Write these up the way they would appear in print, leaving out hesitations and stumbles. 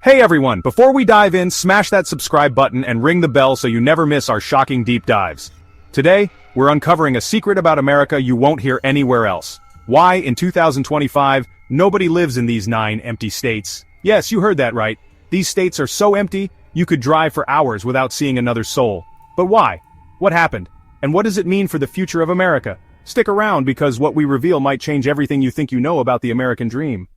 Hey everyone, before we dive in, smash that subscribe button and ring the bell so you never miss our shocking deep dives. Today, we're uncovering a secret about America you won't hear anywhere else. Why, in 2025, nobody lives in these 9 empty states. Yes, you heard that right. These states are so empty, you could drive for hours without seeing another soul. But why? What happened? And what does it mean for the future of America? Stick around because what we reveal might change everything you think you know about the American dream.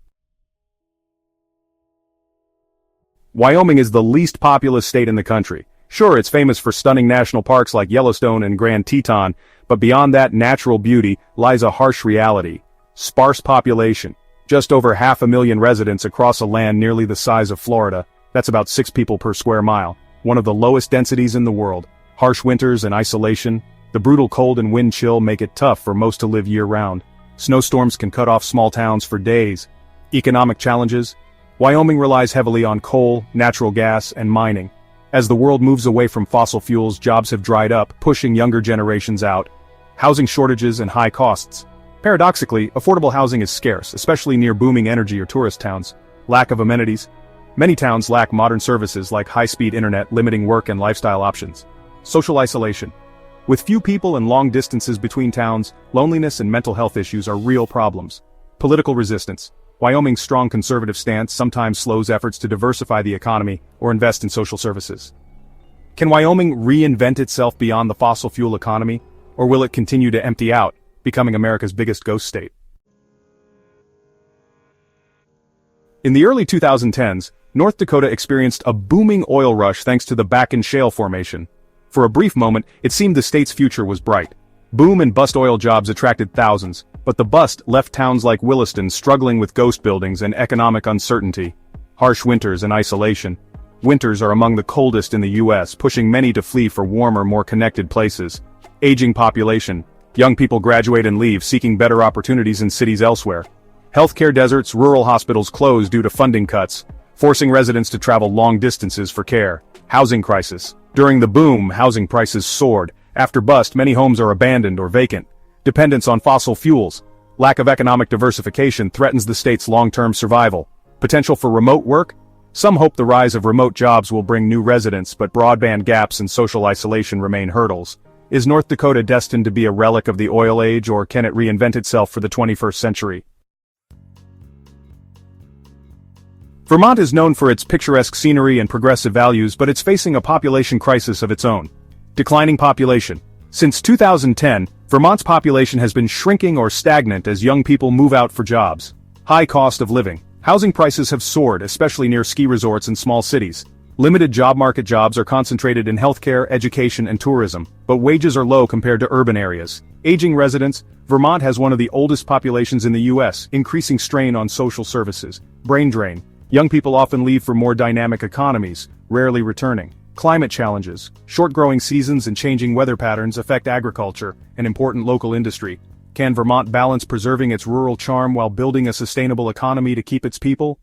Wyoming is the least populous state in the country. Sure, it's famous for stunning national parks like Yellowstone and Grand Teton, but beyond that natural beauty lies a harsh reality. Sparse population. Just over 500,000 residents across a land nearly the size of Florida. That's about 6 people per square mile. One of the lowest densities in the world. Harsh winters and isolation. The brutal cold and wind chill make it tough for most to live year-round. Snowstorms can cut off small towns for days. Economic challenges. Wyoming relies heavily on coal, natural gas, and mining. As the world moves away from fossil fuels, jobs have dried up, pushing younger generations out. Housing shortages and high costs. Paradoxically, affordable housing is scarce, especially near booming energy or tourist towns. Lack of amenities. Many towns lack modern services like high-speed internet, limiting work and lifestyle options. Social isolation. With few people and long distances between towns, loneliness and mental health issues are real problems. Political resistance. Wyoming's strong conservative stance sometimes slows efforts to diversify the economy or invest in social services. Can Wyoming reinvent itself beyond the fossil fuel economy, or will it continue to empty out, becoming America's biggest ghost state? In the early 2010s, North Dakota experienced a booming oil rush thanks to the Bakken Shale formation. For a brief moment, it seemed the state's future was bright. Boom and bust oil jobs attracted thousands, but the bust left towns like Williston struggling with ghost buildings and economic uncertainty. Harsh winters and isolation. Winters are among the coldest in the U.S., pushing many to flee for warmer, more connected places. Aging population. Young people graduate and leave, seeking better opportunities in cities elsewhere. Healthcare deserts, rural hospitals close due to funding cuts, forcing residents to travel long distances for care. Housing crisis. During the boom, housing prices soared. After bust, many homes are abandoned or vacant. Dependence on fossil fuels. Lack of economic diversification threatens the state's long-term survival. Potential for remote work? Some hope the rise of remote jobs will bring new residents, but broadband gaps and social isolation remain hurdles. Is North Dakota destined to be a relic of the oil age, or can it reinvent itself for the 21st century? Vermont is known for its picturesque scenery and progressive values, but it's facing a population crisis of its own. Declining population. Since 2010, Vermont's population has been shrinking or stagnant as young people move out for jobs. High cost of living. Housing prices have soared, especially near ski resorts and small cities. Limited job market jobs are concentrated in healthcare, education, and tourism, but wages are low compared to urban areas. Aging residents. Vermont has one of the oldest populations in the U.S., increasing strain on social services. Brain drain. Young people often leave for more dynamic economies, rarely returning. Climate challenges. Short growing seasons and changing weather patterns affect agriculture, an important local industry. Can Vermont balance preserving its rural charm while building a sustainable economy to keep its people?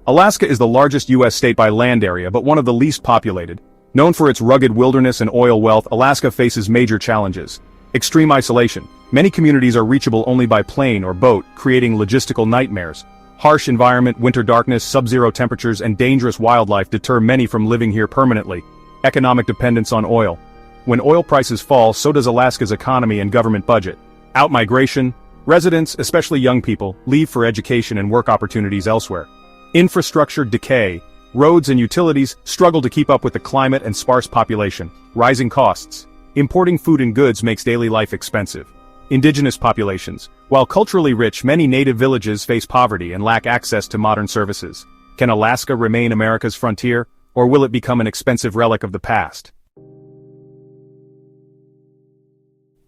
Alaska is the largest U.S. state by land area but one of the least populated. Known for its rugged wilderness and oil wealth, Alaska faces major challenges. Extreme isolation. Many communities are reachable only by plane or boat, creating logistical nightmares. Harsh environment, winter darkness, sub-zero temperatures, and dangerous wildlife deter many from living here permanently. Economic dependence on oil. When oil prices fall, so does Alaska's economy and government budget. Outmigration. Residents, especially young people, leave for education and work opportunities elsewhere. Infrastructure decay. Roads and utilities struggle to keep up with the climate and sparse population. Rising costs. Importing food and goods makes daily life expensive. Indigenous populations. While culturally rich, many native villages face poverty and lack access to modern services. Can Alaska remain America's frontier, or will it become an expensive relic of the past?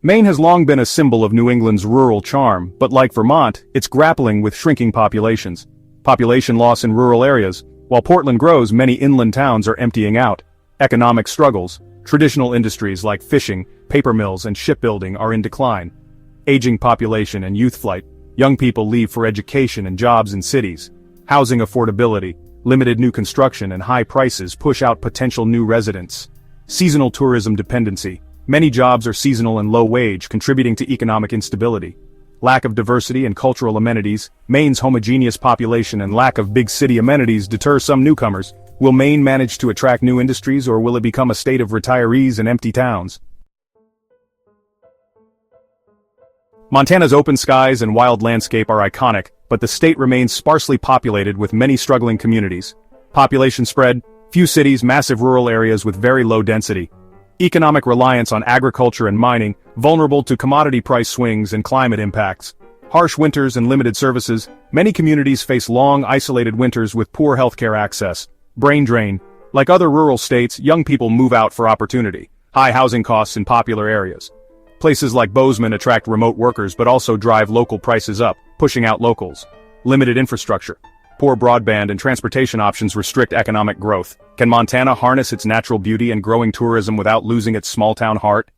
Maine has long been a symbol of New England's rural charm, but like Vermont, it's grappling with shrinking populations. Population loss in rural areas. While Portland grows, many inland towns are emptying out. Economic struggles. Traditional industries like fishing, paper mills, and shipbuilding are in decline. Aging population and youth flight. Young people leave for education and jobs in cities. Housing affordability. Limited new construction and high prices push out potential new residents. Seasonal tourism dependency. Many jobs are seasonal and low wage, contributing to economic instability. lack of diversity and cultural amenities, Maine's homogeneous population and lack of big city amenities deter some newcomers. Will Maine manage to attract new industries, or will it become a state of retirees and empty towns? Montana's open skies and wild landscape are iconic, but the state remains sparsely populated with many struggling communities. Population spread, few cities, massive rural areas with very low density. Economic reliance on agriculture and mining, vulnerable to commodity price swings and climate impacts. Harsh winters and limited services, many communities face long, isolated winters with poor healthcare access. Brain drain. Like other rural states, young people move out for opportunity. High housing costs in popular areas. Places like Bozeman attract remote workers but also drive local prices up, pushing out locals. Limited infrastructure. Poor broadband and transportation options restrict economic growth. Can Montana harness its natural beauty and growing tourism without losing its small-town heart?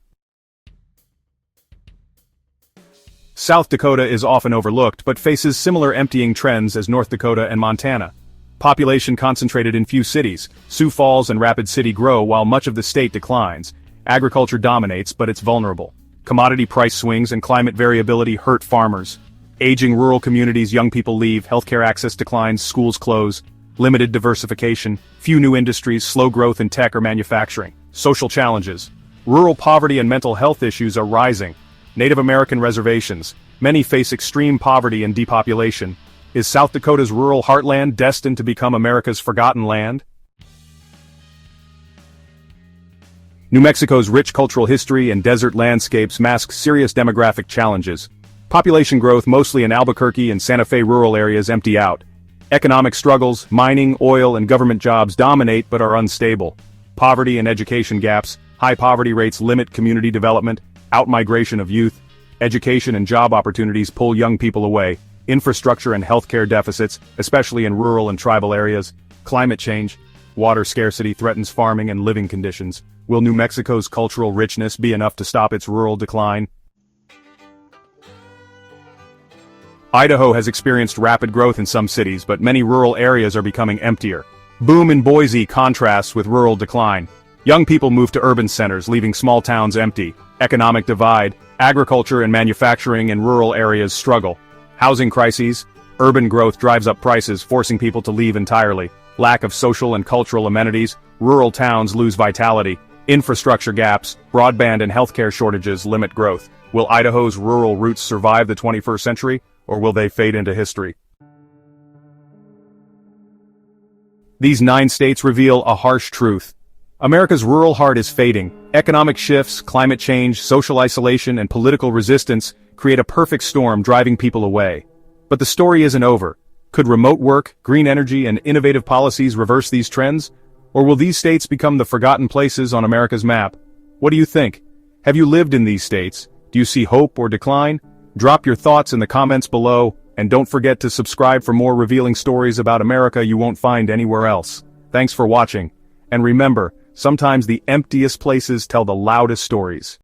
South Dakota is often overlooked but faces similar emptying trends as North Dakota and Montana. Population concentrated in few cities, Sioux Falls and Rapid City grow while much of the state declines. Agriculture dominates, but it's vulnerable. Commodity price swings and climate variability hurt farmers. Aging rural communities, young people leave, healthcare access declines, schools close. Limited diversification, few new industries, slow growth in tech or manufacturing. Social challenges. Rural poverty and mental health issues are rising. Native American reservations. Many face extreme poverty and depopulation. Is South Dakota's rural heartland destined to become America's forgotten land? New Mexico's rich cultural history and desert landscapes mask serious demographic challenges. Population growth mostly in Albuquerque and Santa Fe rural areas empty out. Economic struggles, mining, oil and government jobs dominate but are unstable. Poverty and education gaps, high poverty rates limit community development, outmigration of youth. Education and job opportunities pull young people away. Infrastructure and healthcare deficits, especially in rural and tribal areas. Climate change. Water scarcity threatens farming and living conditions. Will New Mexico's cultural richness be enough to stop its rural decline? Idaho has experienced rapid growth in some cities, but many rural areas are becoming emptier. Boom in Boise contrasts with rural decline. Young people move to urban centers, leaving small towns empty. Economic divide. Agriculture and manufacturing in rural areas struggle. Housing crises. Urban growth drives up prices, forcing people to leave entirely. Lack of social and cultural amenities. Rural towns lose vitality. Infrastructure gaps, broadband and healthcare shortages limit growth. Will Idaho's rural roots survive the 21st century, or will they fade into history? These 9 states reveal a harsh truth. America's rural heart is fading. Economic shifts, climate change, social isolation, and political resistance create a perfect storm driving people away. But the story isn't over. Could remote work, green energy, and innovative policies reverse these trends? Or will these states become the forgotten places on America's map? What do you think? Have you lived in these states? Do you see hope or decline? Drop your thoughts in the comments below, and don't forget to subscribe for more revealing stories about America you won't find anywhere else. Thanks for watching. And remember, sometimes the emptiest places tell the loudest stories.